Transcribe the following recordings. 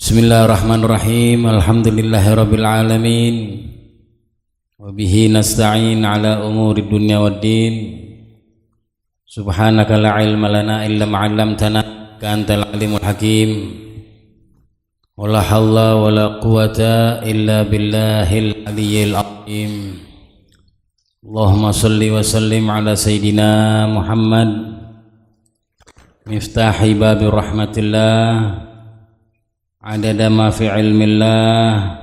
Bismillahirrahmanirrahim. Alhamdulillahirabbil alamin. Wa bihi nasta'in ala umuri dunya waddin. Subhanaka la ilma lana illa ma 'allamtana ka antal alimul hakim. Wala haula wala quwata illa billahil aliyyil azim. Allahumma shalli wa sallim ala sayidina Muhammad miftahi babir rahmatillah adada ma fi ilmillah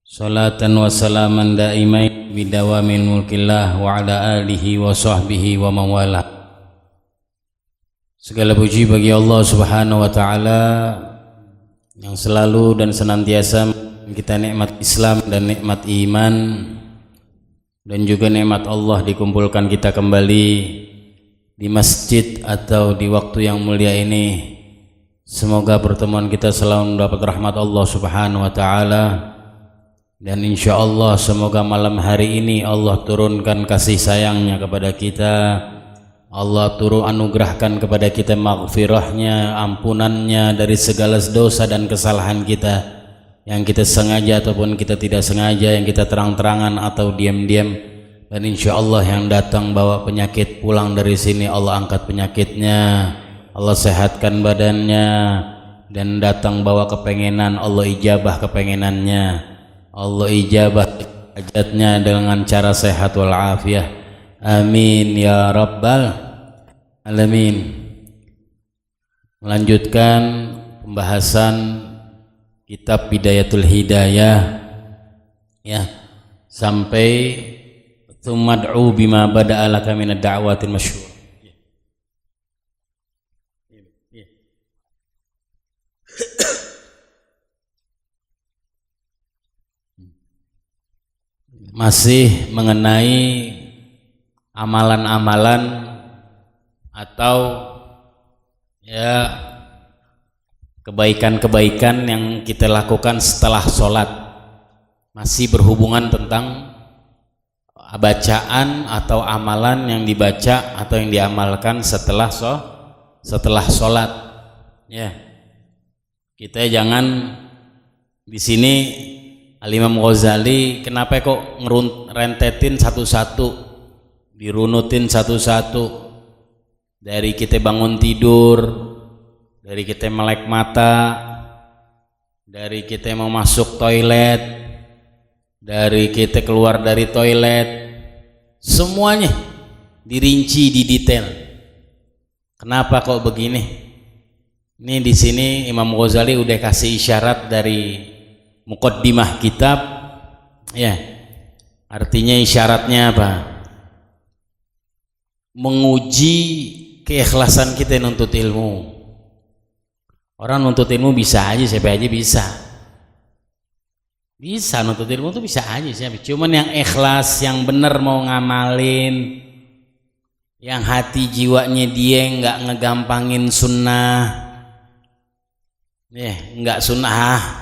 salatan wa salaman daimain bidawamil mulkillah wa ala alihi wa sahbihi wa mawala. Segala puji bagi Allah subhanahu wa ta'ala yang selalu dan senantiasa kita nikmat Islam dan nikmat iman, dan juga nikmat Allah dikumpulkan kita kembali di masjid atau di waktu yang mulia ini. Semoga pertemuan kita selalu mendapat rahmat Allah subhanahu wa ta'ala, dan insya Allah semoga malam hari ini Allah turunkan kasih sayangnya kepada kita. Allah anugerahkan kepada kita maghfirahnya, ampunannya dari segala dosa dan kesalahan kita, yang kita sengaja ataupun kita tidak sengaja, yang kita terang-terangan atau diam-diam. Dan insya Allah yang datang bawa penyakit pulang dari sini Allah angkat penyakitnya, Allah sehatkan badannya, dan datang bawa kepengenan Allah ijabah kepengenannya, Allah ijabah hajatnya dengan cara sehat walafiat. Amin ya rabbal alamin. Melanjutkan pembahasan kitab Bidayatul Hidayah ya, sampai tumad'u bima bada'a laka minad da'watil masyhur. Masih mengenai amalan-amalan atau ya kebaikan-kebaikan yang kita lakukan setelah sholat, masih berhubungan tentang bacaan atau amalan yang dibaca atau yang diamalkan setelah sholat ya. Kita jangan di sini Al-Imam Ghazali kenapa kok ngerentetin satu-satu, dirunutin satu-satu, dari kita bangun tidur, dari kita melek mata, dari kita mau masuk toilet, dari kita keluar dari toilet, semuanya dirinci, didetail. Kenapa kok begini? Ini di sini Imam Ghazali udah kasih isyarat dari muqaddimah kitab ya. Artinya isyaratnya apa? Menguji keikhlasan kita nuntut ilmu. Orang nuntut ilmu bisa aja, siapa aja bisa nuntut ilmu tuh bisa aja siapa. Cuman yang ikhlas, yang bener mau ngamalin, yang hati jiwanya dia nggak ngegampangin sunnah ya, nggak sunnah.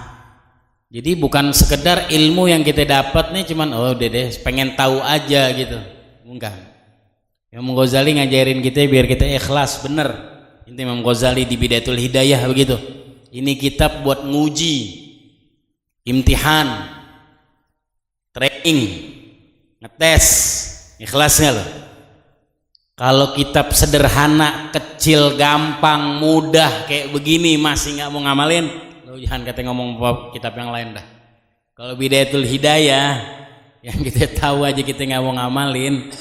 Jadi bukan sekedar ilmu yang kita dapat nih cuman oh deh pengen tahu aja gitu, enggak. Imam Ghazali ngajarin kita biar kita ikhlas bener. Ini Imam Ghazali di Bidayatul Hidayah begitu. Ini kitab buat nguji, imtihan, training, ngetes ikhlasnya loh. Kalau kitab sederhana, kecil, gampang, mudah kayak begini masih nggak mau ngamalin, lo jangan kata ngomong kitab yang lain dah. Kalau Bidayatul Hidayah yang kita tahu aja kita nggak mau ngamalin,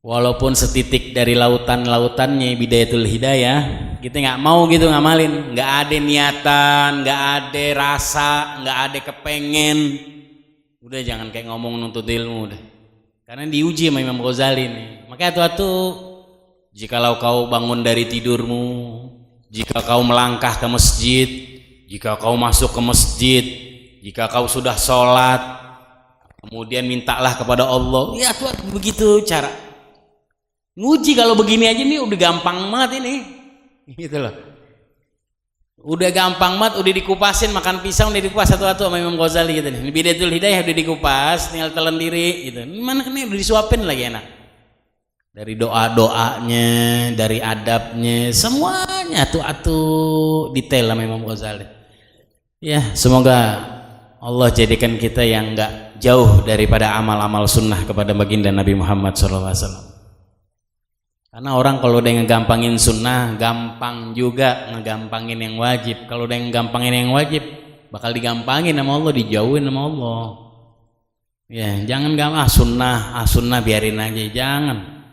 walaupun setitik dari lautan-lautannya Bidayatul Hidayah, kita nggak mau gitu ngamalin, nggak ada niatan, nggak ada rasa, nggak ada kepengen, udah jangan kayak ngomong nuntut ilmu deh. Karena diuji sama Imam Ghazali nih. Makanya tuh jikalau kau bangun dari tidurmu, jika kau melangkah ke masjid, jika kau masuk ke masjid, jika kau sudah sholat, kemudian mintalah kepada Allah. Ya tuh begitu cara nguji. Kalau begini aja nih udah gampang banget ini, gitu loh. Udah gampang banget, udah dikupasin, makan pisang udah dikupas satu-satu sama Imam Ghazali gitu nih. Bidayatul Hidayah udah dikupas, tinggal telan diri gitu. Mana nih udah disuapin lagi enak. Dari doa-doanya, dari adabnya, semuanya atuh detail sama Imam Ghazali. Ya, semoga Allah jadikan kita yang enggak jauh daripada amal-amal sunnah kepada baginda Nabi Muhammad SAW. Karena orang kalau udah ngegampangin sunnah, gampang juga ngegampangin yang wajib. Kalau udah ngegampangin yang wajib, bakal digampangin sama Allah, dijauhin sama Allah. Ya, jangan gampang sunnah biarin aja, jangan.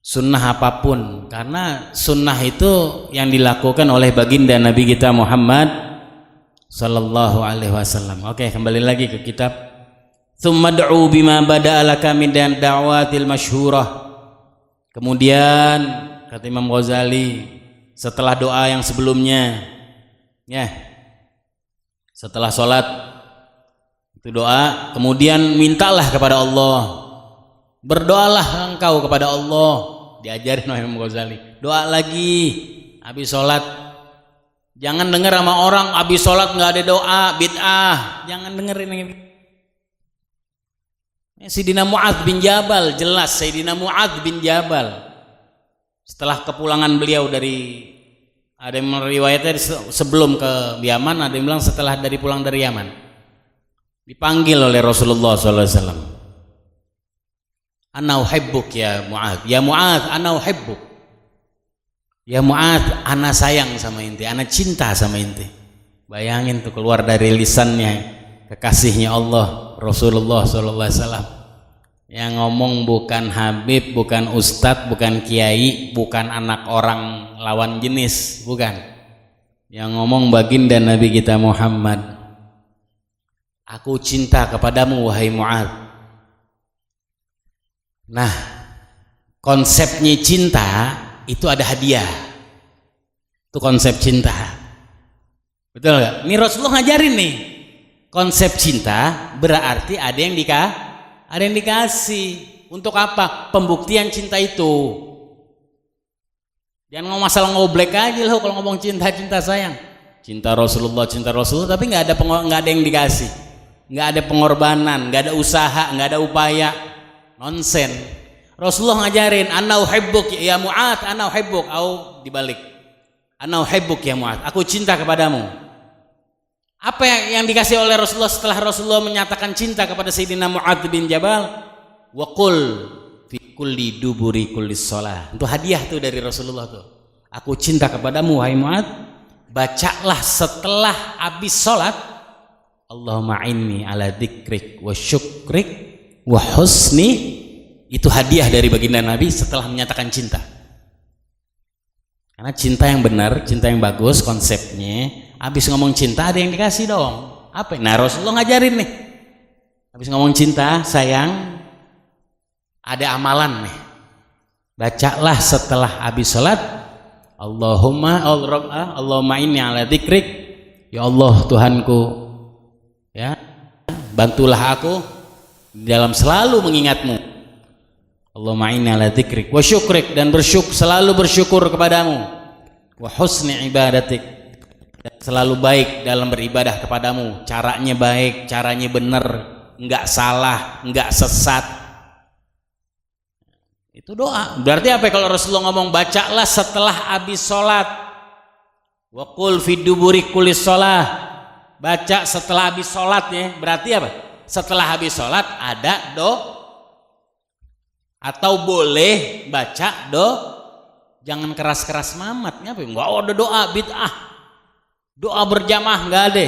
Sunnah apapun, karena sunnah itu yang dilakukan oleh baginda Nabi kita Muhammad sallallahu alaihi wasallam. Oke, kembali lagi ke kitab. Tsumma da'u bima bada'a laka min da'watil masyhurah. Kemudian kata Imam Ghazali, setelah doa yang sebelumnya, ya, setelah sholat itu doa, kemudian mintalah kepada Allah, berdoalah engkau kepada Allah, diajarin oleh Imam Ghazali. Doa lagi habis sholat, jangan dengar sama orang habis sholat nggak ada doa, bid'ah, jangan dengerin ini. Sayyidina Mu'adz bin Jabal, jelas Sayyidina Mu'adz bin Jabal setelah kepulangan beliau dari, ada yang meriwayatnya sebelum ke Yaman, ada yang bilang setelah pulang dari Yaman, dipanggil oleh Rasulullah SAW. Ana uhibbuk ya Mu'adz, ya Mu'adz ana uhibbuk, ya Mu'adz ana sayang sama inti, ana cinta sama inti. Bayangin tuh keluar dari lisannya kekasihnya Allah Rasulullah SAW, yang ngomong bukan Habib, bukan Ustadz, bukan Kiai, bukan anak orang lawan jenis, bukan. Yang ngomong baginda Nabi kita Muhammad. Aku cinta kepadamu wahai Mu'adz. Nah, konsepnya cinta itu ada hadiah. Itu konsep cinta. Betul nggak? Ini Rasulullah ngajarin nih. Konsep cinta berarti ada yang dikasih. Untuk apa? Pembuktian cinta itu. Jangan ngomong masalah ngoblek aja loh kalau ngomong cinta sayang. Cinta Rasulullah, tapi nggak ada yang dikasih, nggak ada pengorbanan, nggak ada usaha, nggak ada upaya, nonsen. Rasulullah ngajarin, ana uhibbuk ya Mu'adz, ana uhibbuk, au dibalik, ana uhibbuk ya Mu'adz, aku cinta kepadamu. Apa yang dikasih oleh Rasulullah setelah Rasulullah menyatakan cinta kepada Sayyidina Mu'adz bin Jabal? Wa qul fi kulli duburi kulli shalah. Itu hadiah tuh dari Rasulullah tuh. Aku cinta kepadamu wahai Mu'adz. Bacalah setelah habis salat, Allahumma inni ala dzikrik wa syukrik wa husni. Itu hadiah dari baginda Nabi setelah menyatakan cinta. Karena cinta yang benar, cinta yang bagus konsepnya, habis ngomong cinta ada yang dikasih dong. Apa? Nah, Rasulullah ngajarin nih. Habis ngomong cinta, sayang, ada amalan nih. Bacalah setelah habis salat, Allahumma inni ala dzikrik, ya Allah Tuhanku, ya, bantulah aku dalam selalu mengingatmu. Allahumma inni ala dzikrik wa syukrik, dan selalu bersyukur kepadamu, wa husni ibadatik, dan selalu baik dalam beribadah kepadamu, caranya baik, caranya benar, enggak salah, enggak sesat. Itu doa. Berarti apa kalau Rasulullah ngomong bacalah setelah habis sholat, wa qul fi duburi kulli shalah, baca setelah habis sholat ya, berarti apa? Setelah habis sholat ada atau boleh baca jangan keras-keras mamat, ngapa? Enggak ada doa bid'ah, doa berjamaah enggak ada.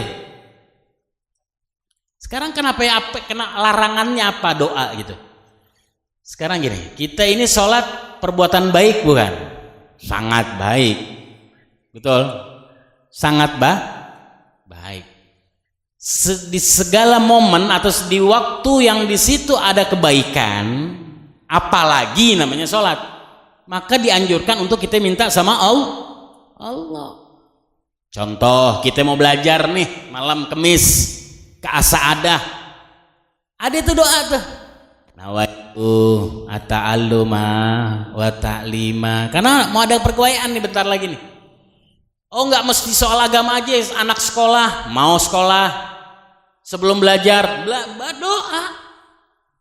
Sekarang kenapa ya, kena larangannya apa doa gitu? Sekarang gini, kita ini sholat perbuatan baik bukan? Sangat baik, betul? Sangat baik. Di segala momen atau di waktu yang di situ ada kebaikan, apalagi namanya sholat, maka dianjurkan untuk kita minta sama Allah. Contoh, kita mau belajar nih malam Kemis ke Asa'adah, ada itu doa tuh, nawaitu ata'alluma wa ta'lima, karena mau ada perkuliahan nih bentar lagi nih. Oh, nggak mesti soal agama aja, anak sekolah mau sekolah sebelum belajar doa.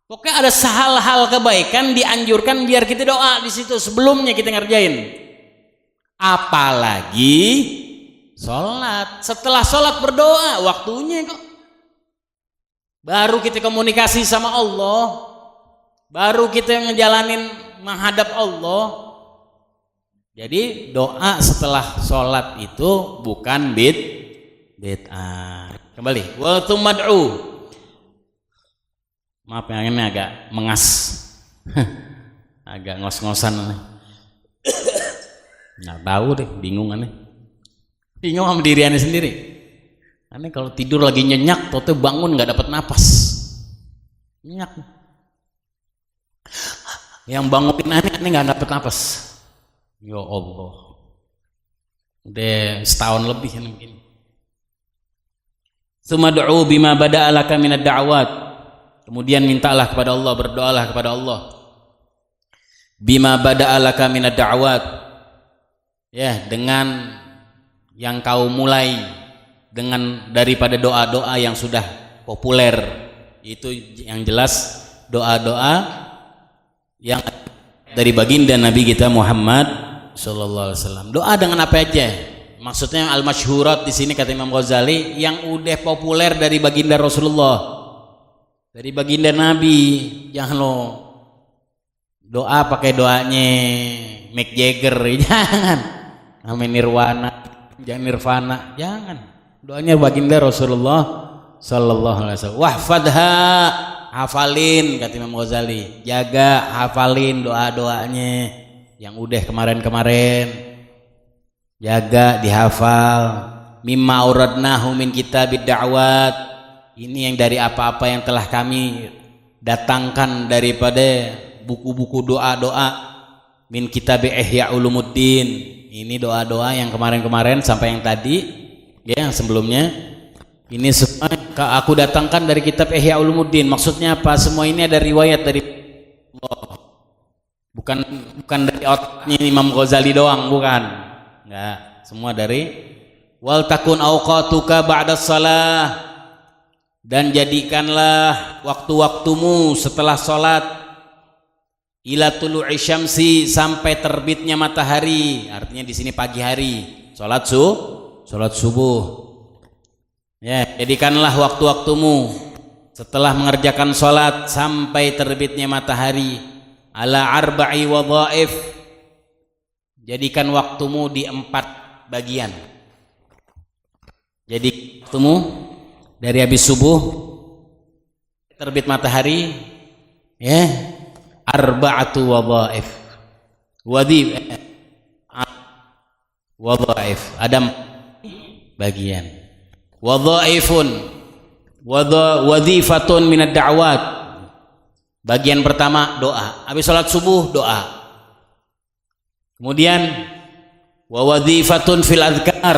Pokoknya ada hal-hal kebaikan dianjurkan biar kita doa di situ sebelumnya kita ngerjain. Apalagi sholat. Setelah sholat berdoa, waktunya kok. Baru kita komunikasi sama Allah, baru kita ngejalanin menghadap Allah. Jadi doa setelah sholat itu bukan bid'ah. Kembali, wa tumad'u. Maaf yang ini agak mengas, agak ngos-ngosan. Nggak tahu deh, bingung aneh. Bingung sama diri aneh sendiri. Aneh kalau tidur lagi nyenyak, tote bangun nggak dapat napas. Nyenyak. Yang bangunin aneh nggak dapat napas. Ya Allah, udah setahun lebih ini mungkin. Sumad'u bima bada'a laka minad da'wat. Kemudian mintalah kepada Allah, berdoalah kepada Allah. Bima bada'a laka minad da'wat. Ya, dengan yang kau mulai, dengan daripada doa-doa yang sudah populer. Itu yang jelas doa-doa yang dari baginda Nabi kita Muhammad sallallahu alaihi wasallam. Doa dengan apa aja? Maksudnya al-masyhurat di sini kata Imam Ghazali yang udah populer dari baginda Rasulullah, dari baginda Nabi. Jangan lo doa pakai doanya Mick Jagger, jangan. Amin Nirwana, jangan Nirvana, jangan. Doanya baginda Rasulullah sallallahu alaihi wasallam. Wahfadha, hafalin kata Imam Ghazali. Jaga, hafalin doa-doanya yang udah kemarin-kemarin, jaga, dihafal. Mimma auradnahu min kitabid da'wat. Ini yang dari apa-apa yang telah kami datangkan daripada buku-buku doa-doa. Min kitab Ihya Ulumuddin. Ini doa-doa yang kemarin-kemarin sampai yang tadi, ya, yang sebelumnya. Ini semua aku datangkan dari kitab Ihya Ulumuddin. Maksudnya apa? Semua ini ada riwayat dari Allah. Bukan dari otaknya Imam Ghazali doang, bukan. Enggak, semua dari wal takun awqatuka ba'da shalah, dan jadikanlah waktu-waktumu setelah salat ila tulu'i syamsi, sampai terbitnya matahari. Artinya di sini pagi hari, salat subuh. Ya, jadikanlah waktu-waktumu setelah mengerjakan salat sampai terbitnya matahari ala arba'i wadhaif. Jadikan waktumu di 4 bagian. Jadi waktumu dari habis subuh terbit matahari, ya, arba'atu wadhaif. Wadhaif ada bagian. Wadhaifun wadhifatun minad da'wat. Bagian pertama doa, habis sholat subuh doa. Kemudian wawadhifatun fil adhkar,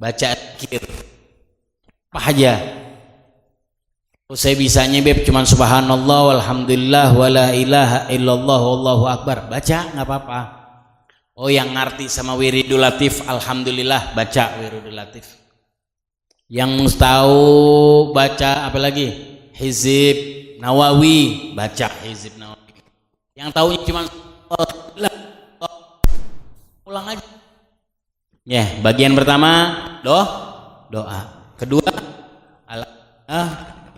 baca zikir. Apa aja? Saya bisanya beb cuman subhanallah walhamdulillah wala ilaha illallah wallahu akbar. Baca nggak apa-apa. Oh, yang ngerti sama wiridul latif, alhamdulillah baca wiridul latif. Yang tahu baca apa lagi? Hizib Nawawi, baca Hizib Nawawi. Yang tahunya cuma ulang aja. Ya, bagian pertama doa. Kedua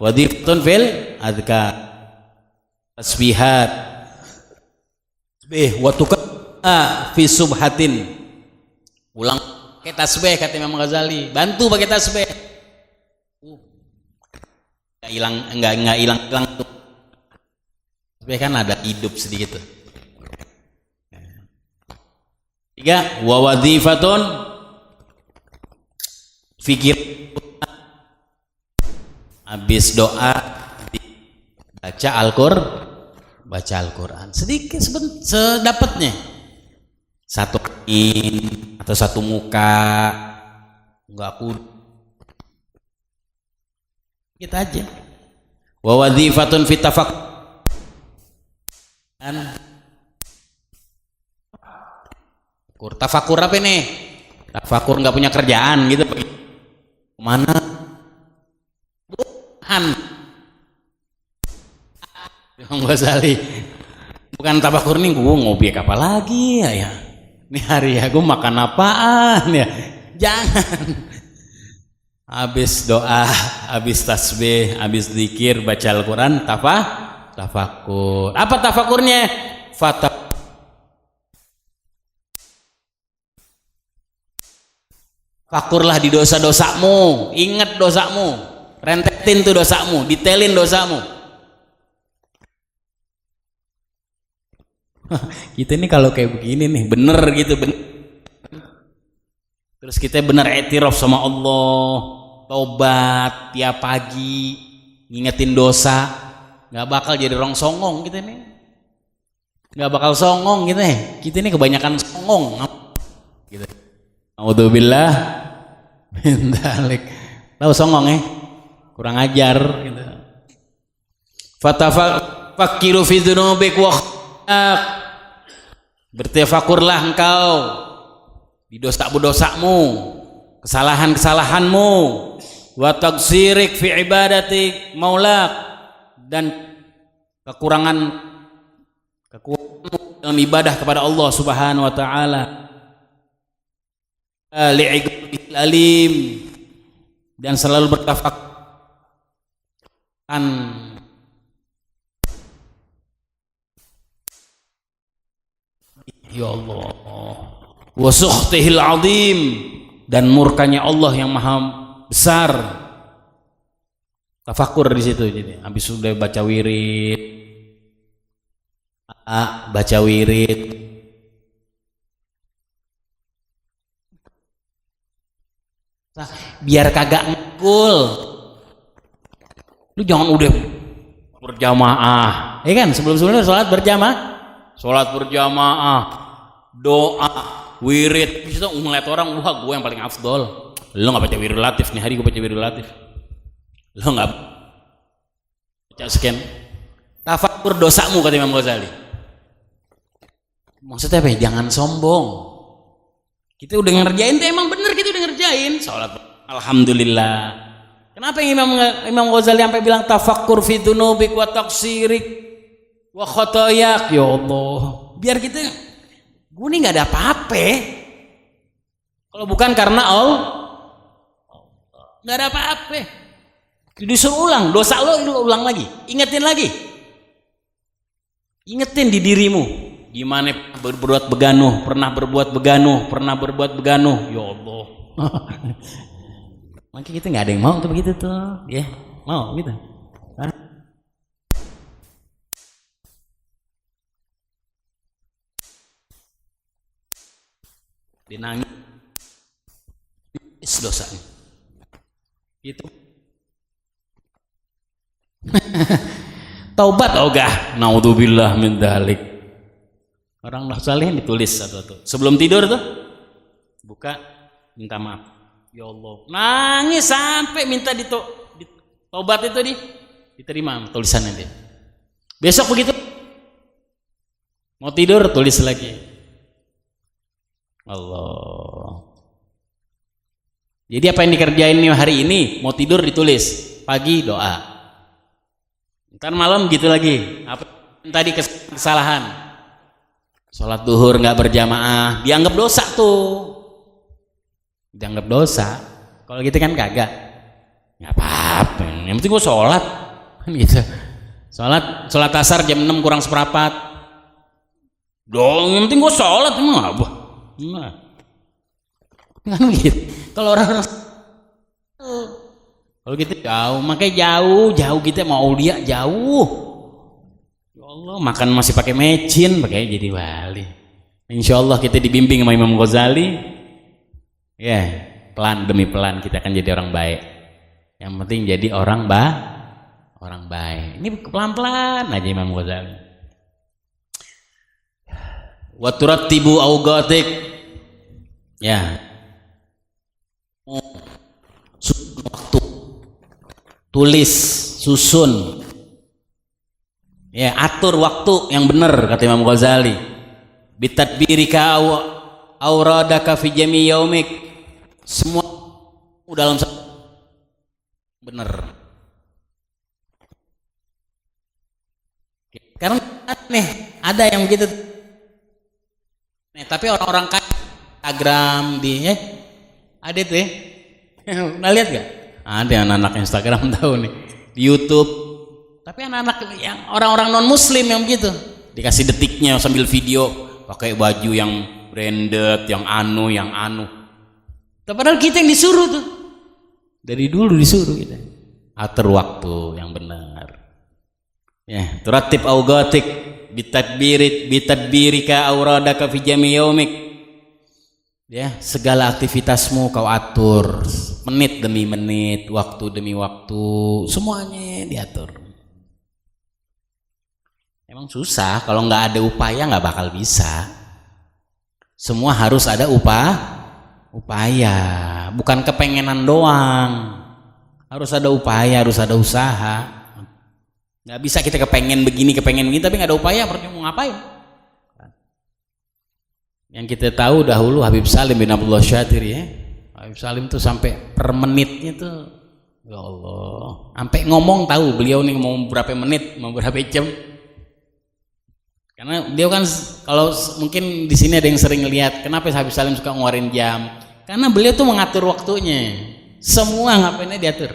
wadhifatun fil adhkar, tasbihat. Tasbih wa tuka fi subhatin. Ulang pakai tasbih kata Imam Ghazali. Bantu pakai tasbih. Enggak hilang tuh. Tapi kan ada hidup sedikit tuh. 3 wa wadhifatun fikir. Habis doa baca Al-Qur'an sedikit sedapatnya. Satu atau satu muka, enggak kudu kita aja. Wa wadhifatun fi tafakkur, tafakur apa nih? Tafakur nggak punya kerjaan gitu, kemana? Bukan Imam Ghazali, bukan tafakur nih, gue ngopi apa lagi ya? Ini hari ya gue makan apaan ya? Jangan. Habis doa, habis tasbih, habis zikir, baca Al-Quran, tafakur. Apa tafakurnya? Fakurlah di dosa-dosamu, ingat dosamu, rentetin tuh dosamu, detailin dosamu. Kita ini kalau kayak begini nih, bener gitu, bener. Terus kita bener i'tiraf sama Allah, tobat tiap pagi, ngingetin dosa, nggak bakal jadi orang songong kita nih, nggak bakal songong gitu nih. Kita ini kebanyakan songong, gitu. A'udzubillah min dzalik. Tahu songong ya? Kurang ajar gitu. Fatafakkiru fi dzunubik wa bertafakurlah engkau di dosa-dosamu, kesalahan-kesalahanmu, wa taqsirik fi ibadati maulak, dan kekurangan dalam ibadah kepada Allah Subhanahu wa taala. Li'ighabil alim, dan selalu bertafakur ya Allah, wa sukhtihil azim, dan murkanya Allah yang maha besar. Tafakur di situ. Jadi habis sudah baca wirid, biar kagak ngekul, lu jangan udah berjamaah, ya kan? Sebelum-sebelumnya sholat berjamaah, doa, wirid. Bisa ngeliat orang, wah gue yang paling afdol. Lu nggak baca wirid latif nih, hari gue baca wirid latif. Lu nggak baca sekian. Tafakur dosamu, kata Imam Ghazali. Maksudnya apa ya? Jangan sombong. Kita udah ngerjain tuh, emang bener kita udah ngerjain sholat, alhamdulillah. Kenapa Imam Ghazali sampai bilang tafakkur fi dzunubik wa taqsirik wa khotoyak? Ya Allah, biar kita gue nih nggak ada apa-apa. Kalau bukan karena Allah, nggak ada apa-apa. Disuruh ulang dosa lo ulang lagi, ingetin lagi, ingetin di dirimu. Gimana berbuat beganuh, pernah berbuat beganuh, ya Allah. Makanya kita nggak ada yang mau tuh begitu tuh, ya mau gitu. Dinangis dosanya, itu. Taubat ogah, naudzubillah min dzalik. Orang saleh ditulis satu-satu. Sebelum tidur tuh buka, minta maaf. Ya Allah, nangis sampai minta tobat itu diterima tulisannya dia. Besok begitu mau tidur tulis lagi. Allah. Jadi apa yang dikerjain hari ini, mau tidur ditulis, pagi doa. Ntar malam gitu lagi. Apa tadi kesalahan? Sholat duhur nggak berjamaah, dianggap dosa tuh, dianggap dosa. Kalau gitu kan kagak, nggak apa-apa. Yang penting gue sholat, kan gitu. Sholat asar jam 6 kurang seperempat. Dong, yang penting gue sholat, emang apa? Nah, kan gitu. Kalau orang kalau gitu jauh, makanya jauh kita mau lihat jauh. Allah, makan masih pakai mecin, pakai jadi wali. Insya Allah kita dibimbing sama Imam Ghazali. Ya, pelan demi pelan kita akan jadi orang baik. Yang penting jadi orang baik. Ini pelan-pelan aja Imam Ghazali. Wa turattibu awqatik. Ya. Waktu. Tulis, susun. Ya, atur waktu yang benar, kata Imam Ghazali. Bitadbirika auradaka fi jami yaumik. Semua dalam benar. Karena nih ada yang begitu. Nih, tapi orang-orang kaya Instagram Ada tuh ya. Pernah lihat gak? Ada anak-anak Instagram tahu nih, di YouTube. Tapi anak-anak yang orang-orang non muslim yang begitu, dikasih detiknya sambil video pakai baju yang branded, yang anu. Padahal kita yang disuruh tuh. Dari dulu disuruh kita. Atur waktu yang benar. Ya, turatib awqatik bitadbirika auradaka fi jami yaumik. Ya, segala aktivitasmu kau atur menit demi menit, waktu demi waktu, semuanya diatur. Emang susah, kalau nggak ada upaya nggak bakal bisa. Semua harus ada upaya, bukan kepengenan doang. Harus ada upaya, harus ada usaha. Nggak bisa kita kepengen begini tapi nggak ada upaya, percuma mau ngapain? Yang kita tahu dahulu Habib Salim bin Abdullah Syatiri ya. Habib Salim tuh sampai per menitnya tuh, ya Allah, sampai ngomong tahu beliau nih mau berapa menit, mau berapa jam. Karena dia kan, kalau mungkin di sini ada yang sering lihat, kenapa Habib Salim suka ngeluarin jam? Karena beliau tuh mengatur waktunya, semua ngapainnya diatur.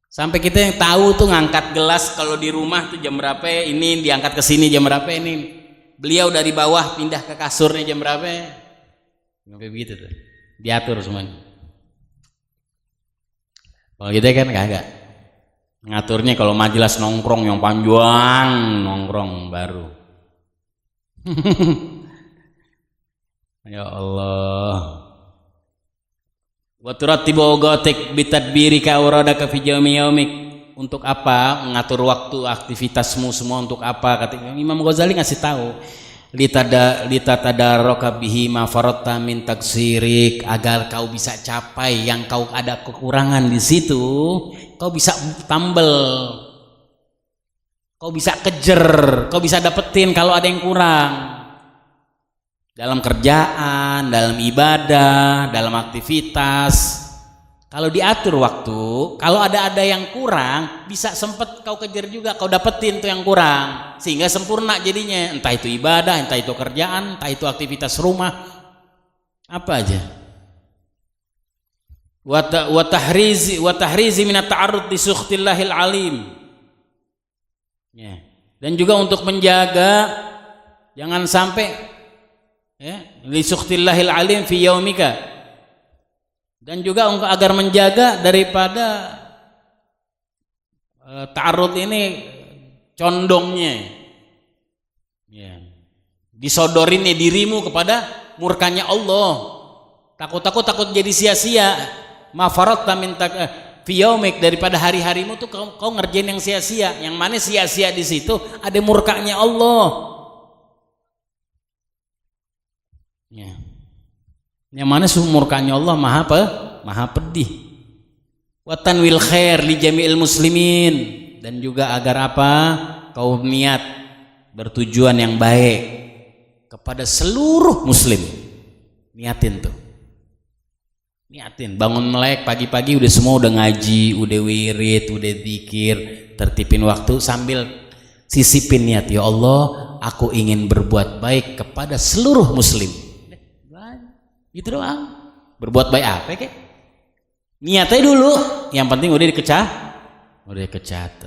Sampai kita yang tahu tuh ngangkat gelas kalau di rumah tuh jam berapa, ini diangkat ke sini jam berapa, ini beliau dari bawah pindah ke kasurnya jam berapa, sampai begitu tuh, diatur semuanya. Kalau kita kan kagak. Ngaturnya kalau majelis nongkrong yang panjang, nongkrong baru. Ya Allah. Wa turattibu awqatik bitadbirika auradaka fi jami yaumik. Untuk apa? Mengatur waktu aktivitasmu semua untuk apa? Kata Imam Ghazali ngasih tahu. Litatadarraka bihi ma faratta min taksirik, agar kau bisa capai yang kau ada kekurangan di situ, kau bisa tambel, kau bisa kejar, kau bisa dapetin kalau ada yang kurang dalam kerjaan, dalam ibadah, dalam aktivitas. Kalau diatur waktu, kalau ada yang kurang, bisa sempet kau kejar juga, kau dapetin tuh yang kurang, sehingga sempurna jadinya. Entah itu ibadah, entah itu kerjaan, entah itu aktivitas rumah, apa aja. Wa tahrizi minat ta'arrud li sukhtilahil alim. Ya. Dan juga untuk menjaga jangan sampai ya, li sukhtilahil alim fi yaumika. Dan juga agar menjaga daripada ta'arud ini condongnya, ya, disodorinnya dirimu kepada murkanya Allah. Takut jadi sia-sia. Ma faratta min fi yaumik, daripada hari-harimu tuh kau ngerjain yang sia-sia. Yang mana sia-sia di situ ada murkanya Allah. Ya. Yang mana murkanya Allah maha pedih. Wa tanwil khair li jami'il muslimin, dan juga agar apa? Kau niat bertujuan yang baik kepada seluruh muslim. Niatin tuh. Niatin, bangun melek pagi-pagi udah semua udah ngaji, udah wirid, udah zikir, tertipin waktu sambil sisipin niat, ya Allah, aku ingin berbuat baik kepada seluruh muslim. Gitu doang. Berbuat baik apa kek? Niatnya dulu, yang penting udah dicatat.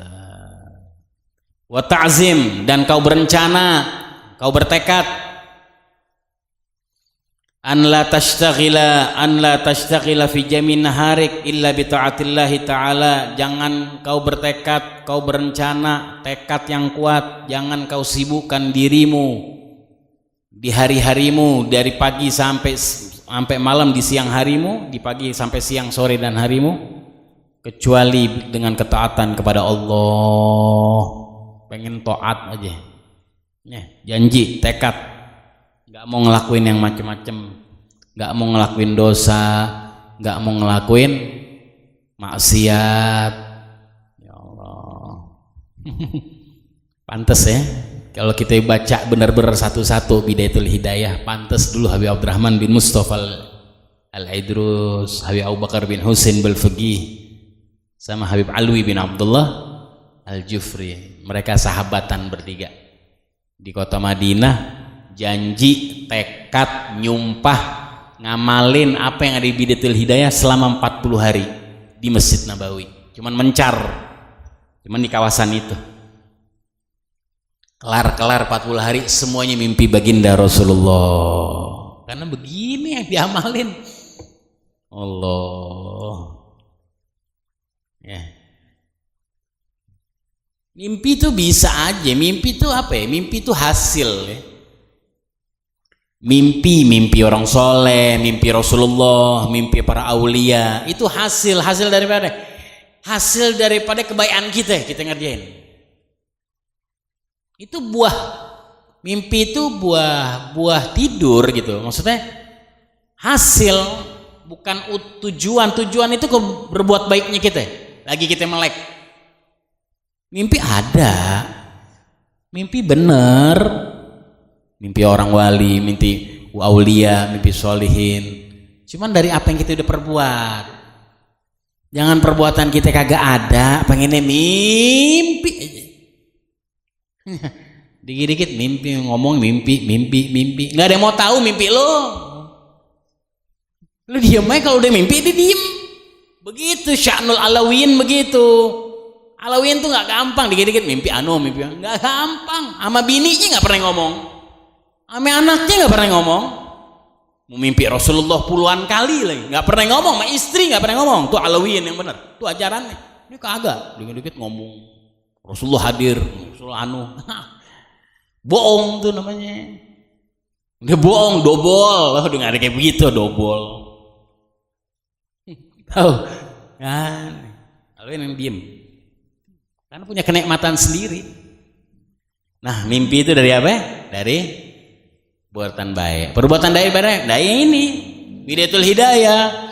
Wa ta'zim, dan kau berencana, kau bertekad an la tashtaghila fi jamin naharik illa bi ta'atillahi ta'ala. Jangan kau bertekad, kau berencana, tekad yang kuat, jangan kau sibukkan dirimu di hari-harimu, dari pagi sampai malam, di siang harimu, di pagi sampai siang, sore dan harimu, kecuali dengan ketaatan kepada Allah. Pengen taat aja ya, janji, tekad, gak mau ngelakuin yang macem-macem, gak mau ngelakuin dosa, gak mau ngelakuin maksiat. Ya Allah. Pantes ya kalau kita baca benar-benar satu-satu Bidayatul Hidayah. Pantas dulu Habib Abdurrahman bin Mustafa Al-Idrus, Habib Abu Bakar bin Husain Balfaqih, sama Habib Alwi bin Abdullah Al-Jufri. Mereka sahabatan bertiga di kota Madinah, janji, tekad, nyumpah ngamalin apa yang ada di Bidatul Hidayah selama 40 hari di Masjid Nabawi. Cuman mencar, cuman di kawasan itu. Kelar 40 hari semuanya mimpi baginda Rasulullah. Karena begini yang diamalin. Allah. Ya. Mimpi itu bisa aja. Mimpi itu apa ya? Mimpi itu hasil ya. Mimpi orang soleh, mimpi Rasulullah, mimpi para aulia, itu hasil daripada kebaikan kita ngerjain. Itu mimpi itu buah tidur gitu. Maksudnya hasil, bukan tujuan itu berbuat baiknya kita. Lagi kita melek. Mimpi ada, mimpi bener. Mimpi orang wali, mimpi aulia, mimpi solihin. Cuman dari apa yang kita udah perbuat. Jangan perbuatan kita kagak ada, pengennya mimpi aja. Dikit-dikit mimpi, ngomong mimpi. Nggak ada yang mau tahu mimpi lo. Lu diem aja kalau udah mimpi, dia diem. Begitu sya'nul alawiyin begitu. Alawiyin tuh nggak gampang, dikit-dikit mimpi nggak gampang. Sama bininya nggak pernah ngomong. Ame anaknya nggak pernah ngomong, mau mimpi Rasulullah puluhan kali lagi, nggak pernah ngomong, sama istri nggak pernah ngomong. Tuh alawiyin yang benar, tuh ajarannya. Ini kagak, dikit-dikit ngomong Rasulullah hadir, Rasulullah bohong tuh namanya. Dia bohong, dobol. Udah nggak ada kayak begitu, dobol. Tahu kan? Alawiyin yang diem, karena punya kenikmatan sendiri. Nah, mimpi itu dari apa? Dari perbuatan baik dari ini Bidatul Hidayah.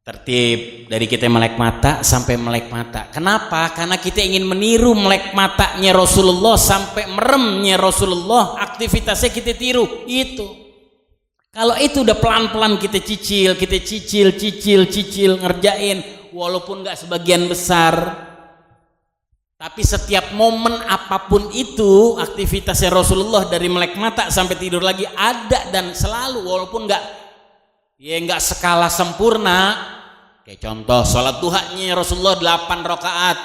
Tertib dari kita melek mata sampai melek mata. Kenapa? Karena kita ingin meniru melek matanya Rasulullah sampai meremnya Rasulullah, aktivitasnya kita tiru. Itu kalau itu udah pelan-pelan kita cicil ngerjain, walaupun nggak sebagian besar, tapi setiap momen apapun itu aktivitasnya Rasulullah dari melek mata sampai tidur lagi ada dan selalu, walaupun nggak skala sempurna. Kayak contoh sholat duhanya Rasulullah 8 rakaat,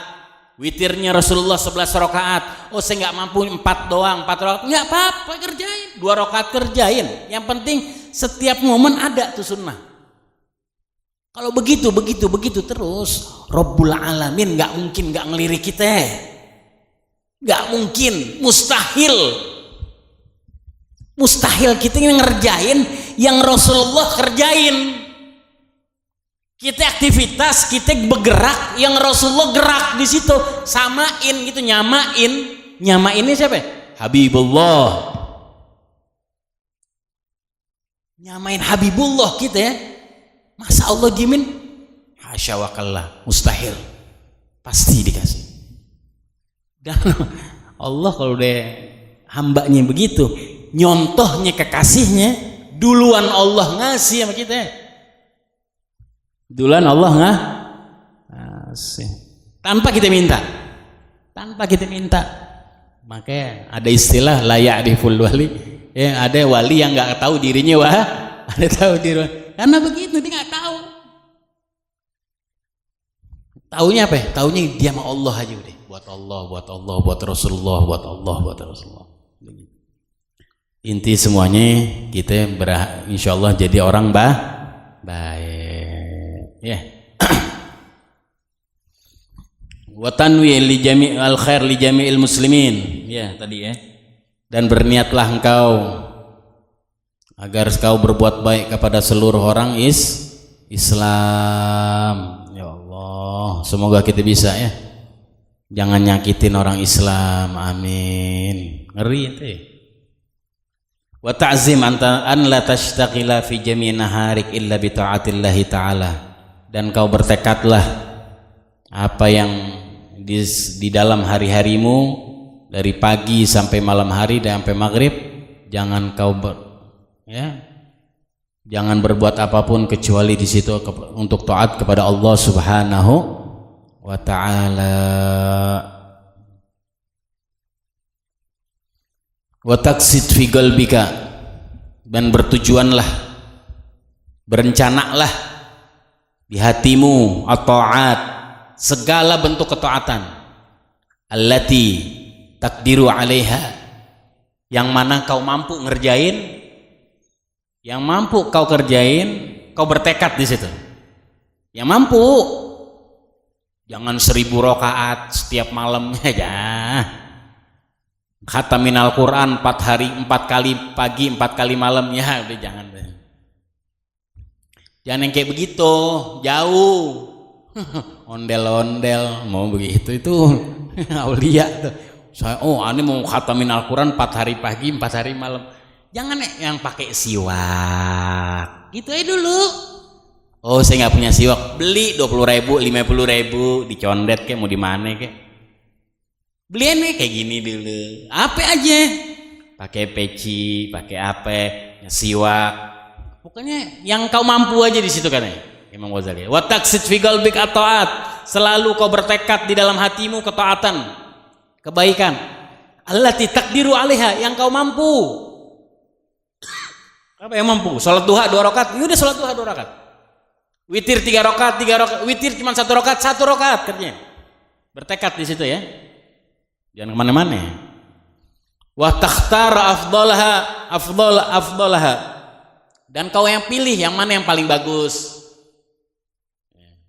witirnya Rasulullah 11 rakaat. Oh, saya nggak mampu 4 rakaat, nggak apa-apa, kerjain 2 rakaat, kerjain. Yang penting setiap momen ada tuh sunnah. Kalau begitu terus, Rabbul Alamin nggak mungkin nggak ngelirik kita, nggak mungkin, mustahil kita ngerjain yang Rasulullah kerjain. Kita aktivitas, kita bergerak yang Rasulullah gerak di situ, samain gitu, nyamainnya siapa? Habibullah, nyamain Habibullah kita ya. Masa Allah diemin? Hasya wa kallah, mustahil. Pasti dikasih. Dan Allah kalau udah hambanya begitu, nyontohnya kekasihnya, duluan Allah ngasih sama kita. Duluan Allah ngasih. Tanpa kita minta. Makanya ada istilah la ya'riful wali. Ya, ada wali yang nggak tahu dirinya ada tahu diri. Karena begitu dia nggak tahu. Taunya apa? Taunya dia sama Allah aja udah. Buat Allah, buat Rasulullah, buat Rasulullah. Inti semuanya kita insyaallah jadi orang baik. Ya. Wa tanwi li jami'il khair li jami'il muslimin. Ya, tadi ya. Dan berniatlah engkau agar kau berbuat baik kepada seluruh orang Islam. Ya Allah, semoga kita bisa ya. Jangan nyakitin orang Islam. Amin. Ngeri itu ya. Wa ta'zim an la tashtaqila fi jami' naharik illa bi ta'atillahi ta'ala. Dan kau bertekadlah apa yang di dalam hari-harimu dari pagi sampai malam hari dan sampai maghrib, jangan kau jangan berbuat apapun kecuali di situ untuk taat kepada Allah Subhanahu wa ta'ala. Wa taqsid fi qalbika, dan bertujuanlah berencanalah di hatimu at-ta'at, segala bentuk ketaatan, allati takdiru 'alaiha, yang mana kau mampu ngerjain, yang mampu kau kerjain, kau bertekad di situ. Yang mampu, jangan 1000 rakaat setiap malamnya ya. Khatamin Al-Quran 4 hari 4 kali pagi 4 kali malam ya, udah jangan. Jangan yang kayak begitu, jauh. Ondel-ondel mau begitu itu aulia tuh. Saya ini mau khatamin Al-Quran 4 hari pagi 4 hari malam. Jangan yang pakai siwak. Gitu aja dulu. Oh, saya nggak punya siwak, beli 20.000, 50.000, dicondet kayak mau di mana kayak. Beliin nih kayak gini dulu. Apa aja? Pakai peci, pakai apa? Siwak. Pokoknya yang kau mampu aja di situ kan ya. Imam Ghazali. Wa taqsid fi qalbik at-ta'at. Selalu kau bertekad di dalam hatimu ketaatan, kebaikan. Allati taqdiru 'alaiha, yang kau mampu. Apa yang mampu? Salat duha 2 rakaat. Ya udah salat duha 2 rakaat. Witir 3 rakaat, 3 rakaat. Witir cuma 1 rakaat, 1 rakaat kerjanya. Bertekad di situ ya. Jangan kemana-mana. Wa takhtara afdalaha, dan kau yang pilih yang mana yang paling bagus.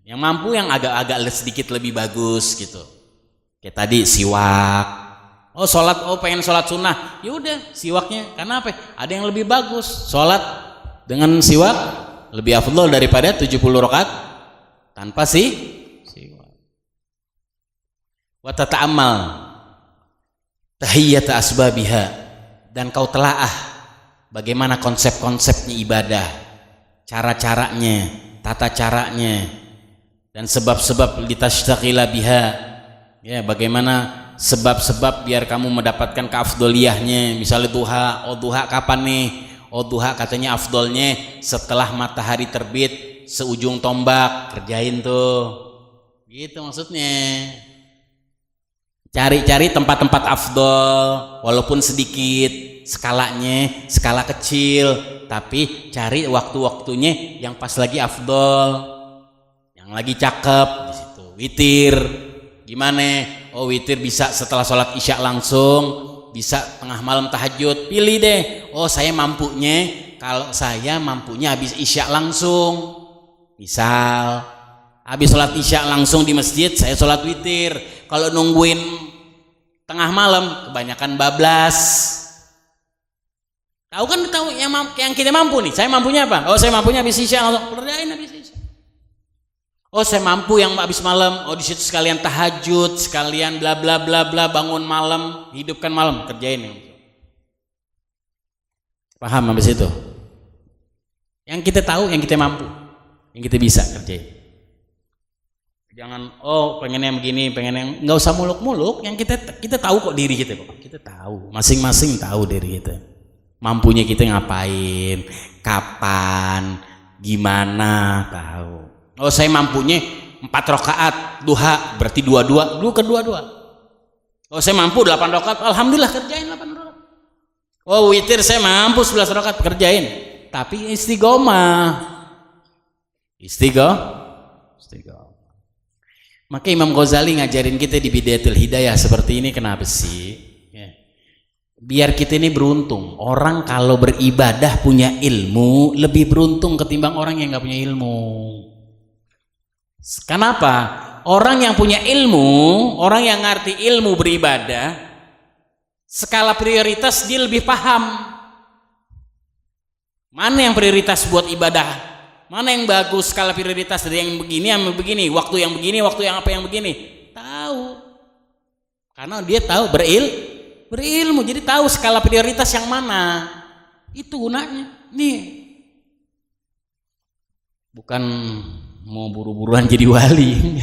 Yang mampu yang agak sedikit lebih bagus gitu. Kayak tadi siwak. Oh sholat, pengen sholat sunnah, ya udah siwaknya. Karena apa? Ada yang lebih bagus. Sholat dengan siwak lebih afdal daripada 70 rakaat tanpa siwak. Wa tata'ammal tahiyyata asbabiha, dan kau telaah bagaimana konsep-konsepnya ibadah, cara-caranya, tata caranya, dan sebab-sebab litashtaqila biha, ya bagaimana sebab-sebab biar kamu mendapatkan keafdoliyahnya. Misalnya duha, duha kapan nih? Duha katanya afdolnya setelah matahari terbit seujung tombak, kerjain tuh gitu maksudnya. Cari-cari tempat-tempat afdol walaupun sedikit skalanya, skala kecil, tapi cari waktu-waktunya yang pas lagi afdol, yang lagi cakep di situ. Witir gimana? Witir bisa setelah sholat isya langsung, bisa tengah malam tahajud. Pilih deh. Saya mampunya, kalau saya mampunya habis isya langsung. Misal habis sholat isya langsung di masjid, saya sholat witir. Kalau nungguin tengah malam, kebanyakan bablas. Tahu yang kita mampu nih. Saya mampunya apa? Saya mampunya habis isya langsung. Kerjain habis isya. Saya mampu yang habis malam. Di situ sekalian tahajud, sekalian bla bla bla bla, bangun malam, hidupkan malam, kerjain yang. Paham habis itu? Yang kita tahu, yang kita mampu, yang kita bisa kerjain. Jangan pengen yang begini, pengen yang nggak usah muluk-muluk. Yang kita tahu kok diri kita kok. Kita tahu, masing-masing tahu diri kita. Mampunya kita ngapain, kapan, gimana, tahu. Saya mampunya 4 rakaat duha, berarti 22, dulu ke 22. Saya mampu 8 rakaat, alhamdulillah kerjain 8 rakaat. Witir saya mampu 11 rakaat, kerjain. Tapi istiqomah. Maka Imam Ghazali ngajarin kita di Bidayatul Hidayah seperti ini, kenapa sih? Biar kita ini beruntung. Orang kalau beribadah punya ilmu lebih beruntung ketimbang orang yang nggak punya ilmu. Kenapa? Orang yang punya ilmu, orang yang ngerti ilmu beribadah, skala prioritas dia lebih paham. Mana yang prioritas buat ibadah? Mana yang bagus skala prioritas dari yang begini, waktu yang begini, waktu yang apa yang begini? Tahu. Karena dia tahu berilmu, jadi tahu skala prioritas yang mana. Itu gunanya. Nih. Bukan mau buru-buruan jadi wali.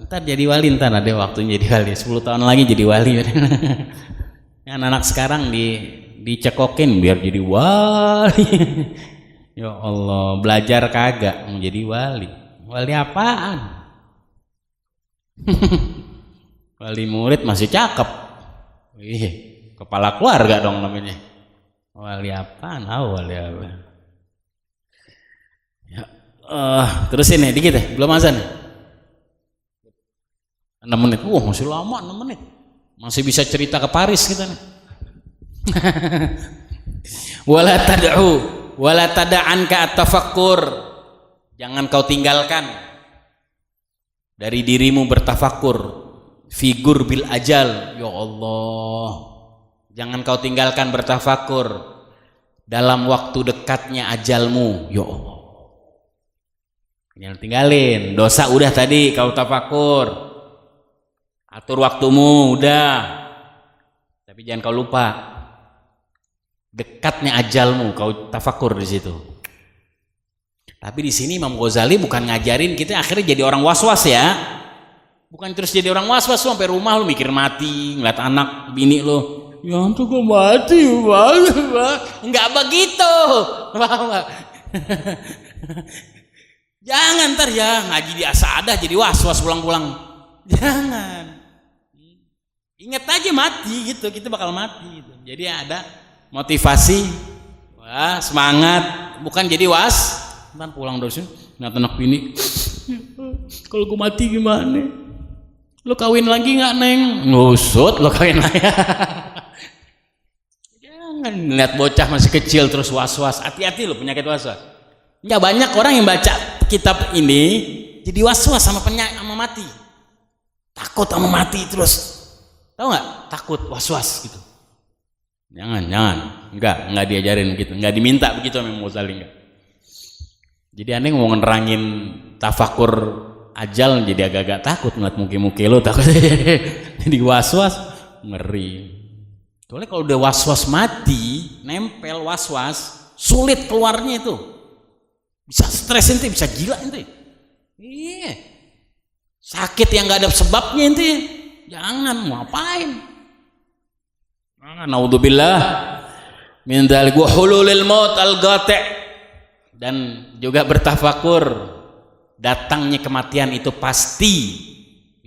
Ntar jadi wali, ntar ada waktunya jadi wali. 10 tahun lagi jadi wali. Anak-anak sekarang dicekokin biar jadi wali. Ya Allah, belajar kagak mau jadi wali. Wali apaan? Wali murid masih cakep. Kepala keluarga dong namanya. Wali apaan? Wali apa? Terusin nih dikit ya, belum azan. 6 menit. Masih lama 6 menit. Masih bisa cerita ke Paris kita nih. wala tada'anka at-tafakkur. Jangan kau tinggalkan dari dirimu bertafakur figur bil ajal. Ya Allah, jangan kau tinggalkan bertafakur dalam waktu dekatnya ajalmu. Ya Allah, jangan tinggalin. Dosa udah tadi kau tafakur, atur waktumu udah, tapi jangan kau lupa dekatnya ajalmu, kau tafakur di situ. Tapi di sini Imam Ghazali bukan ngajarin kita akhirnya jadi orang was-was ya. Bukan terus jadi orang was-was sampai rumah lu mikir mati, ngeliat anak bini lu, ya tuh kok mati, enggak begitu. Jangan ntar ya ngaji di asadah jadi was-was pulang-pulang. Jangan. Ingat aja mati gitu, kita bakal mati gitu. Jadi ada motivasi, semangat, bukan jadi was. Ntar pulang dari sini, anak bini, kalau gue mati gimana? Lo kawin lagi nggak neng? Ngusut lo kawin lagi. Jangan lihat bocah masih kecil terus was-was. Hati-hati lo penyakit was-was. Nggak banyak orang yang baca kitab ini jadi was-was sama mati. Takut sama mati terus. Tahu nggak? Takut was-was gitu. Jangan, nggak diajarin begitu, nggak diminta begitu sama Imam Ghazali nggak. Jadi aneh mau nerangin tafakur ajal jadi agak-agak takut ngeliat muka-muka lo, takut jadi was-was, ngeri. Soalnya kalau udah was-was mati, nempel was-was, sulit keluarnya itu. Bisa stres ente, bisa gila ente. Iya. Sakit yang nggak ada sebabnya ente. Jangan, mau ngapain? Naudzubillah min dzalik wa hululil maut al-ghati'. Dan juga bertafakur datangnya kematian itu pasti,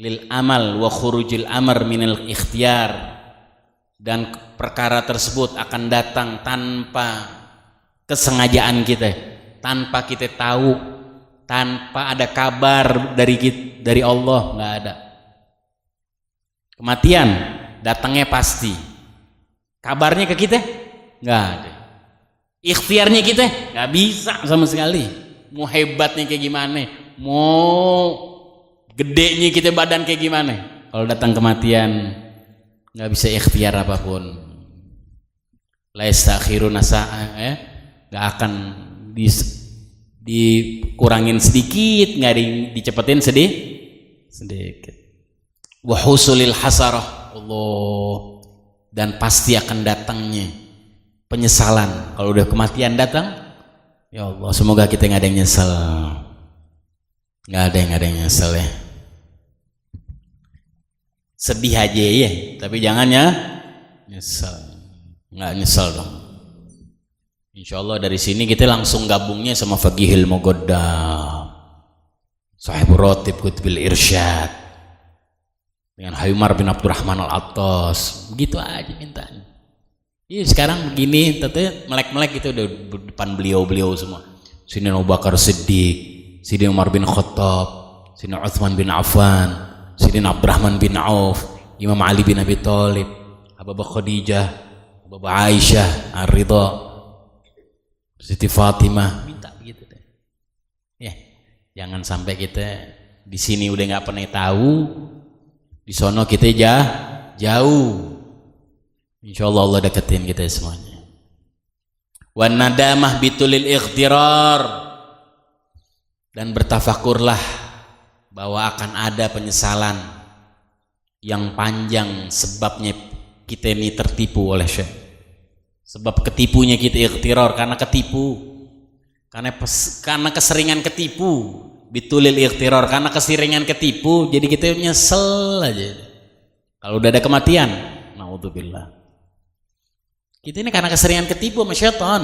lil amal wa khurujil amr minal ikhtiyar, dan perkara tersebut akan datang tanpa kesengajaan kita, tanpa kita tahu, tanpa ada kabar dari Allah, nggak ada. Kematian datangnya pasti, kabarnya ke kita nggak ada. Ikhtiarnya kita nggak bisa sama sekali. Mau hebatnya kayak gimana, mau gedenya kita badan kayak gimana, kalau datang kematian nggak bisa ikhtiar apapun. La yastakhiruna sa'a, nggak akan dikurangin sedikit, nggak dicepetin sedikit. Wa husulil hasarah Allah, dan pasti akan datangnya penyesalan kalau udah kematian datang. Ya Allah, semoga kita nggak ada yang nyesel, nggak ada yang nyesel ya. Sedih aja ya, tapi jangan ya nyesel, nggak nyesel dong. Insya Allah dari sini kita langsung gabungnya sama Faqihil Muqaddam, Sahibur Ratib Qutbil Irsyad, dengan Haymar bin Abdurrahman Al-Attas, begitu aja mintanya. Iya sekarang begini, tentunya melek-melek itu udah depan beliau semua. Sini Abu Bakar Siddiq, sini Umar bin Khattab, sini Utsman bin Affan, sini Abdurrahman bin Auf, Imam Ali bin Abi Thalib, Abu Bakar Khadijah, Abu Bakar Aisyah, Ar-Ridha, Siti Fatimah, minta begitu deh. Ya, jangan sampai kita di sini udah nggak pernah tahu, di sono kita jauh. Insyaallah Allah deketin kita semuanya. Wan nadamah bitulil ightirar, dan bertafakurlah bahwa akan ada penyesalan yang panjang sebabnya kita ini tertipu oleh syaitan. Sebab ketipunya kita ightirar, karena ketipu, karena keseringan ketipu. Bitulil ightirar, karena keseringan ketipu jadi kita nyesel aja kalau udah ada kematian. Naudzubillah. Kita ini karena keseringan ketipu sama syaitan.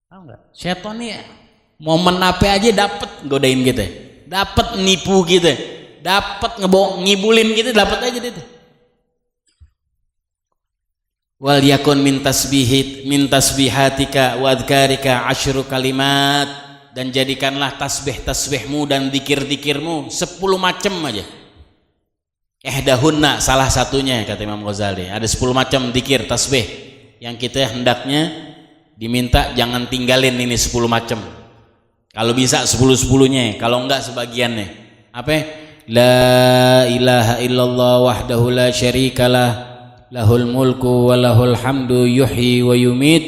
Tahu nggak? Syaitan nih momen apa aja dapat godain kita, dapat nipu kita, dapat ngibulin kita, dapat aja itu. Wal yakun min tasbihatika wa adhkarika 10 kalimat dan jadikanlah tasbih-tasbihmu dan zikir-zikirmu 10 macam aja. Ihdahunna salah satunya kata Imam Ghazali. Ada 10 macam zikir tasbih yang kita hendaknya diminta jangan tinggalin ini 10 macam. Kalau bisa 10-10-nya, kalau enggak sebagiannya. Apa? La ilaha illallah wahdahu la syarikalah lahul mulku wa lahul hamdu yuhyi wa yumit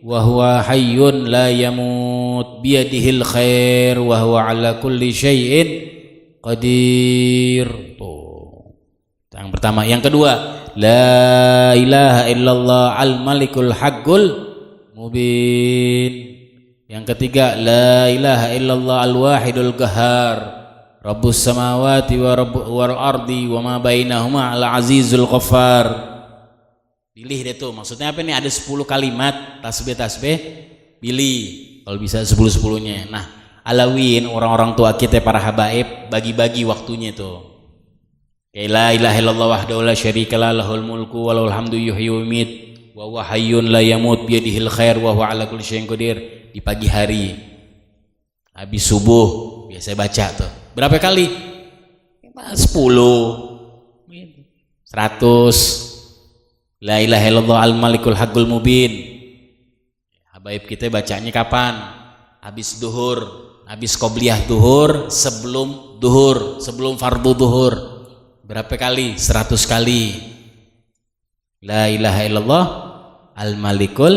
wa huwa hayyun la yamut biyadihil khair wa huwa ala kulli syai'in qadir. Yang pertama. Yang kedua, la ilaha illallah al-malikul haqqul mubin. Yang ketiga, la ilaha illallah al-wahidul qahhar rabbus samawati wal ardi wa ma bainahuma al-azizul ghaffar. Pilih deh tuh, maksudnya apa nih? Ada 10 kalimat tasbih-tasbih, pilih kalau bisa 10-10-nya. Nah, alawin orang-orang tua kita para habaib bagi-bagi waktunya tuh. La ilaha illallah wahdahu la syarikalah lahul mulku wa lahul hamdu yuhyi wa yumiit wa huwa hayyun la yamut biyadihil khair wa huwa ala kulli syai'in qadir. Di pagi hari habis subuh biasa baca tuh. Berapa kali? 10 100. La ilaha illallah al malikul haqqul mubin. Habaib kita bacanya kapan? Habis duhur, habis qobliyah duhur, sebelum duhur, sebelum fardu duhur. Berapa kali? 100 kali. La ilaha illallah al malikul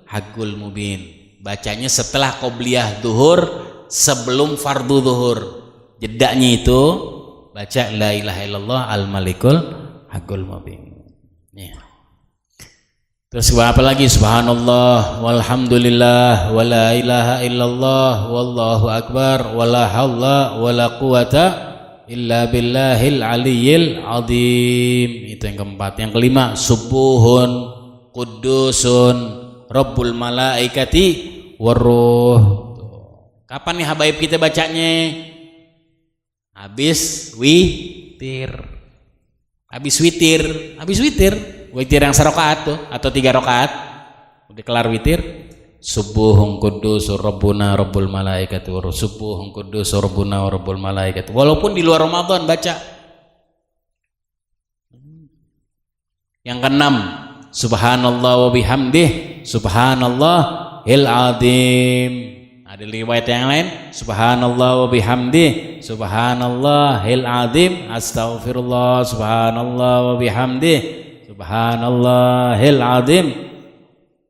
haqqul mubin. Bacanya setelah qobliyah duhur, sebelum fardu duhur. Jedaknya itu baca la ilaha illallah al malikul haqqul mubin. Ya. Terus apa lagi? Subhanallah walhamdulillah wa la ilaha illallah wallahu akbar wa la haula wa la quwata illa billahil aliyyil azim. Itu yang keempat. Yang kelima, subuhun qudusun rabbul malaikati waruh. Kapan nih habaib kita bacanya? Habis witir. Habis witir. Habis witir. Witir yang serakaat tuh atau 3 rakaat. Udah kelar witir. Subuhun qudusur rabbuna rabbul malaikati waruh. Subuhun qudusur rabbuna rabbul malaikati. Walaupun di luar Ramadan baca. Yang keenam, subhanallah wa bihamdih subhanallahil azim. Ada riwayat yang lain, subhanallah wa bihamdih subhanallahil azim, astaghfirullah subhanallah wa bihamdih subhanallahil azim.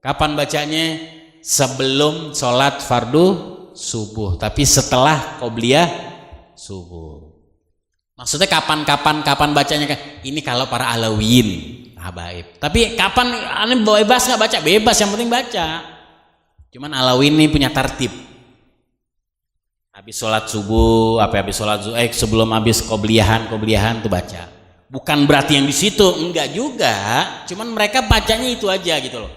Kapan bacanya? Sebelum sholat fardu subuh, tapi setelah qobliyah subuh. Maksudnya kapan bacanya? Ini kalau para alawiyin habaib. Tapi kapan? Aneh bebas nggak baca? Bebas, yang penting baca. Cuman alawiyin ini punya tertib. Habis sholat subuh, habis sholat zuhur, sebelum habis qobliyahan tuh baca. Bukan berarti yang di situ, enggak juga. Cuman mereka bacanya itu aja gitu loh.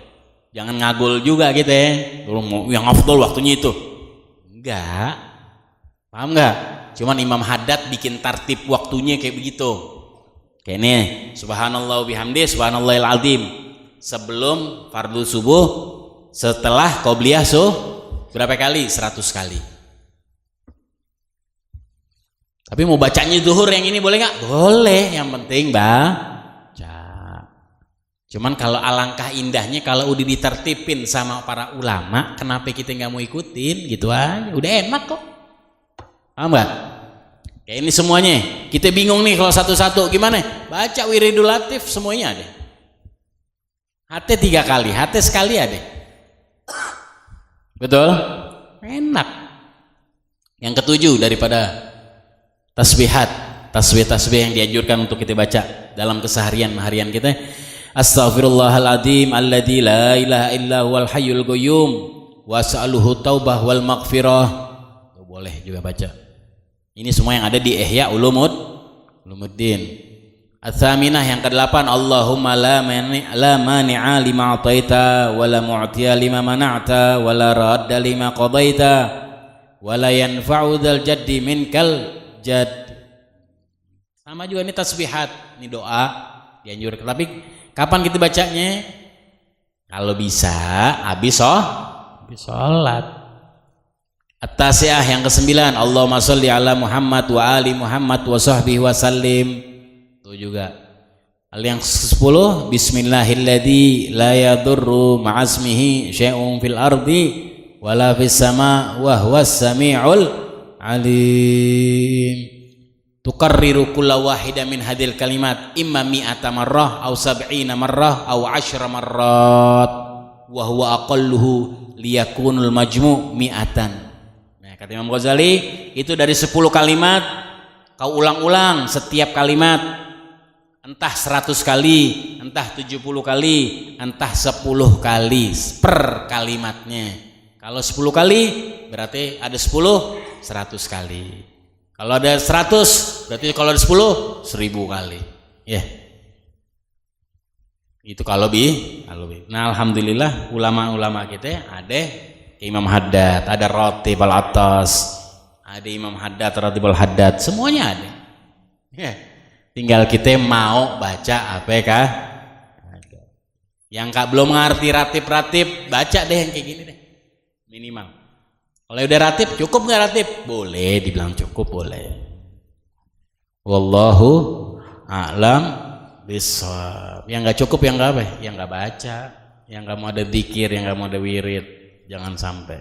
Jangan ngagul juga gitu ya. Yang afdol waktunya itu. Enggak. Paham enggak? Cuman Imam Haddad bikin tertib waktunya kayak begitu. Kayak ini, subhanallah bihamdi subhanallahil azim. Sebelum fardu subuh, setelah qobliyah berapa kali? 100 kali. Tapi mau bacanya zuhur yang ini boleh nggak? Boleh, yang penting baca. Cuman kalau alangkah indahnya kalau udah ditertipin sama para ulama, kenapa kita nggak mau ikutin? Gitu aja, udah enak kok. Paham nggak? Kayak ini semuanya, kita bingung nih kalau satu-satu gimana? Baca wiridul latif semuanya ada. HT 3 kali, HT sekali ada. Betul? Enak. Yang ketujuh daripada tasbih yang dianjurkan untuk kita baca dalam keseharian harian kita, astaghfirullahaladzim alladzi la ilaha illa huwal hayyul qayyum was'aluhu taubah wal maghfirah. Boleh juga baca. Ini semua yang ada di Ihya Ulumuddin. Ats-tsaminah yang ke-8, Allahumma la mani'a lima a'taita wa la mu'tiya lima mana'ta wa la radda lima qadaita wa la yanfa'u dzal jaddi minkal jad. Sama juga ini tasbihat, ini doa dianjurkan. Tapi kapan kita bacanya? Kalau bisa habis sholat. At-tasi'ah yang ke-9, Allahumma sholli ala Muhammad wa ali Muhammad wa sahbihi wa sallim. Itu juga. Hal yang ke-10, bismillahilladzi la yadurru ma'asmihi syai'un fil ardi wala fis sama wa huwas samiul alim. Tukarriru kulla wahida min hadil kalimat imma mi'ata marrah aw sab'ina marrah aw 10 marrat wa huwa aqalluhu liyakunul majmu' mi'atan. Kata Imam Ghazali, itu dari 10 kalimat kau ulang-ulang setiap kalimat, entah 100 kali, entah 70 kali, entah 10 kali per kalimatnya. Kalau 10 kali berarti ada 10, 100 kali. Kalau ada 100 berarti kalau ada 10, 1000 kali. Ya. Itu kalau bi. Nah, alhamdulillah ulama-ulama kita ada Imam Haddad, ada Ratib al-Attas, ada Imam Haddad, Ratib al-Haddad, semuanya ada. Ya. Tinggal kita mau baca apa kah? Yang belum ngerti ratib, baca deh yang kayak gini deh. Minimal. Kalau udah ratib, cukup nggak ratib? Boleh, dibilang cukup boleh. Wallahu a'lam bishawab. Yang nggak cukup yang nggak apa? Yang nggak baca, yang nggak mau ada dzikir, yang nggak mau ada wirid. Jangan sampai.